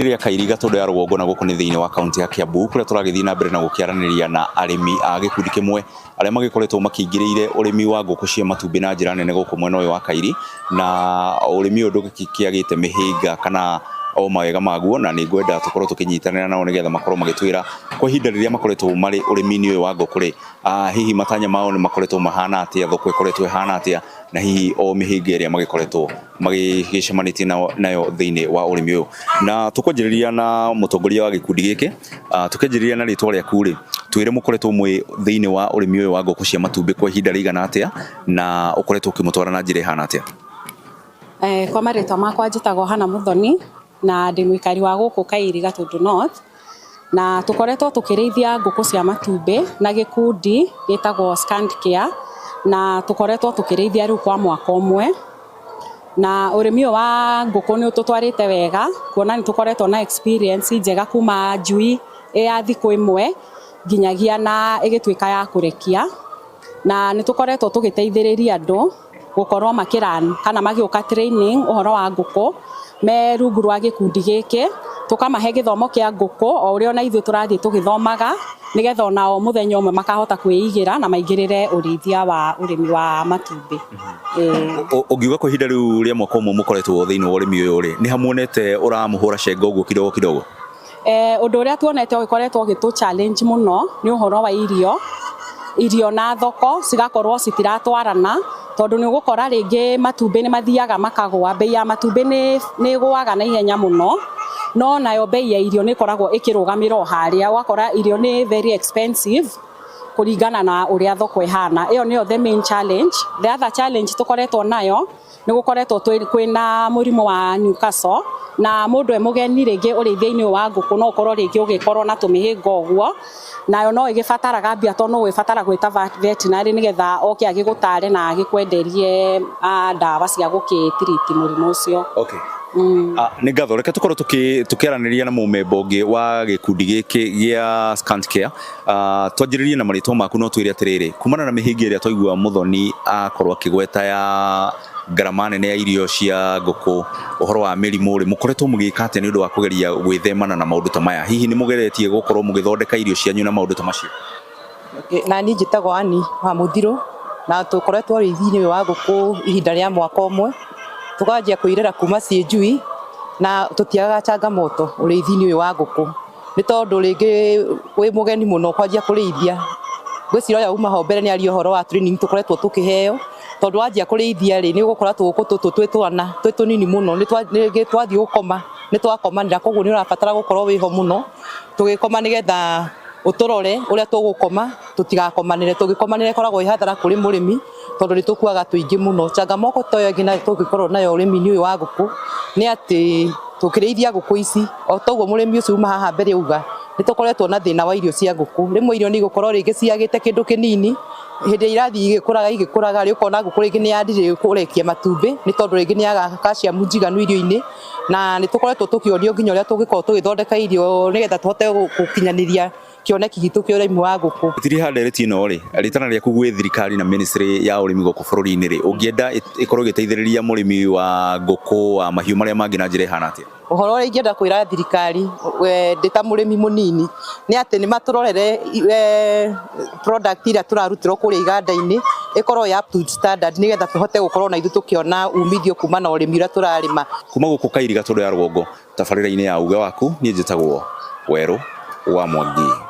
rĩa Kairiga tondu ya rũgongo na gũkũ nĩ thĩinĩ wa kaunti ya Kiambu kuria turagĩthiĩ na mbere na gũkĩaranĩria na arĩmi a gĩkundi kĩmwe arĩa magĩkoretwo makĩingĩrĩire ũrĩmi wa ngũkũ cia matumbĩ na njĩra nene gũkũ mwena ũyũ wa Kairi, na ũrĩmi ũyũ ndũgĩkĩagĩte mĩhĩnga kana o mawega maguo, na nĩ ngwenda tũkorwo tũkĩnyitanĩra nao nĩgetha makorwo magĩtwĩra kwa ihinda rĩrĩa makoretwo marĩ ũrĩmi-inĩ ũyũ wa ngũkũ rĩ, hihi matanya mao nĩ makoretwo mahana atĩa, thoko ĩkoretwo ĩhana atĩa, na hihi o mĩhĩnga ĩrĩa magĩkoretwo magĩcemanĩtie nayo thĩinĩ wa ũrĩmi ũyũ. Na tũkwanjĩrĩria na mũtongoria wa gĩkundi gĩkĩ, tũkĩanjĩrĩria na rĩtwa rĩaku rĩ, twĩre mũkoretwo mwĩ thĩinĩ wa ũrĩmi ũyũ wa ngũkũ cia matumbĩ kwa ihinda rĩigana atĩa, na ũkoretwo ũkĩmũtwara na njĩra ĩhana atĩa? Kwa marĩtwa makwa njĩtagwo Hannah Muthoni na ndĩ mũikari wa gũkũ Kairi Gatundu North, na tũkoretwo tũkĩrĩithia ngũkũ cia matumbĩ na gĩkundi gĩtagwo Scant Care, na tũkoretwo tũkĩrĩithia rĩu kwa mwaka ũmwe, na ũrĩmi ũyũ wa ngũkũ nĩ ũtũtwarĩte wega kuona nĩ tũkoretwo na experience njega kuma njui ya thikũ ĩmwe nginyagia na ĩgĩtuĩka ya kũrekia, na nĩ tũkoretwo tũgĩteithĩrĩria andũ gũkorwo makĩran kana magĩũka training ũhoro wa ngũkũ me rungu rwa gĩkundi gĩkĩ, tũkamahe gĩthomo kĩa ngũkũ o ũrĩa ona ithuĩ tũrathiĩ tũgĩthomaga nĩgetha onao mũthenya ũmwe makahota kwĩigĩra na maingĩrĩre ũrĩithia wa ũrĩmi wa matumbĩ. Ũngiuga kwa ihinda rĩu rĩa mwaka ũmwe mũkoretwo thĩinĩ wa ũrĩmi ũyũ rĩ, nĩ hamuonete ũramũhũra cenga ũguo kidogo kidogo? Ũndũ ũrĩa tuonete ũgĩkoretwo ũgĩtũ challenge mũno nĩ ũhoro wa irio na thoko cigakorwo citiratwarana, tondũ nĩ ũgũkora rĩngĩ matumbĩ nĩ mathiaga makagwa, bei ya matumbĩ nĩ ĩgũaga na ihenya mũno, no nayo bei ya irio nĩ ĩkoragwo ĩkĩrũgamĩra o harĩa, ũgakora irio nĩ very expensive kũringana na ũrĩa thoko ĩhana. Ĩyo nĩyo the main challenge. The other challenge tũkoretwo nayo nĩ gũkoretwo kwĩna mũrimũ wa Newcastle, na mũndũ mũgeni rĩngĩ ũrĩithia-inĩ wa ngũkũ no ũkorwo rĩngĩ ũgĩkorwo na tũmĩhĩnga ũguo, nayo no ĩgĩbataraga mbia tondũ no ĩbatara gwĩta veterinary nĩgetha oke agĩgũtare na agĩkwenderie ndawa cia gũgĩtiriti mũrimũ ũcio. Okay. Nĩ ngatho, reke tũkorwo tũkĩaranĩria na mũmemba ũngĩ wa gĩkundi gĩkĩ gĩa Scant Care. Twanjĩrĩrie na marĩtwa maku, no twĩre atĩrĩrĩ, kumana na mĩhĩnga ĩrĩa twaigua Muthoni akorwo akĩgweta ya ngarama nene ya irio cia ngũkũ, ũhoro wa mĩrimũ rĩ, mũkoretwo mũgĩka atĩa nĩ ũndũ wa kũgeria gwĩthemana na maũndũ ta maya? Hihi nĩ mũgeretie gũkorwo mũgĩthondeka irio cianyu na maũndũ ta macio? Na niĩ njĩtagwo Annie wa Mũthirũ, na tũkoretwo ũrĩithi-inĩ wa ngũkũ ihinda rĩa mwaka ũmwe, tũkanjia kwĩrera kuma ciĩ njui na tũtiagaga changamoto ũrĩithi-inĩ wa ngũkũ, nĩ tondũ rĩngĩ wĩ mũgeni mũno kwanjia kũrĩithia, ngwĩciria ũrĩa uma ho mbere nĩ aria ũhoro wa training tũkoretwo tũkĩheo, tondũ wanjia kũrĩithia rĩ, nĩ ũgũkora tũgũkũ tũtũ twĩ twana twĩ tũnini mũno, nĩ twathiĩ gũkoma nĩ twakomanĩra, koguo nĩ ũrabatara gũkorwo wĩho mũno tũgĩkoma nĩgetha ũtũrore ũrĩa tũgũkoma tũtigakomanĩre. Tũgĩkomanĩra ĩkoragwo ĩ hathara kũrĩ mũrĩmi tondũ nĩ tũkuaga tũingĩ mũno. Changamoto ta ĩyo ĩngĩ na tũngĩkorwo nayo ũrĩmi-inĩ ũyũ wa ngũkũ nĩ atĩ tũkĩrĩithia ngũkũ ici, o toguo mũrĩmi ũcio uma haha mbere uga, nĩ tũkoretwo na thĩna wa irio cia ngũkũ. Rĩmwe irio nĩ igũkorwo rĩngĩ ciagĩte kĩndũ kĩnini, hĩndĩ irathiĩ igĩkũraga rĩ, ũkona ngũkũ rĩngĩ nĩ yandirie kũrekia matumbĩ nĩ tondũ rĩngĩ nĩ yaga calcium njiganu irio-inĩ, na nĩ tũkoretwo tũkĩonio nginya ũrĩa tũngĩkorwo tũgĩthondeka irio nĩgetha tũhote gũkinyanĩria kĩoneki gitũ kĩa ũrĩmi wa ngũkũ. Tiri handereti ino rĩ, rĩtana rĩaku gwĩ thirikari na ministry ya ũrĩmi gũkũ bũrũri-inĩ rĩ, ũngĩenda ĩkorwo ĩgĩteithĩrĩria mũrĩmi wa ngũkũ wa mahiũ marĩa mangĩ na njĩra ĩhana atĩa? Ũhoro ũrĩa ingĩenda kwĩra thirikari ndĩ ta mũrĩmi mũnini nĩ atĩ nĩ matũrorere product iria tũrarutĩrwo kũrĩa iganda-inĩ ĩkorwo ya up to standard nĩgetha tũhote gũkorwo na ithuĩ tũkĩona umithio kuma na ũrĩmi ũrĩa tũrarĩma. Kuma gũkũ Kairi Gatundu ya rũgongo, tabarĩra-inĩ ya uga waku, niĩ njĩtagwo Werũ wa Mwangi.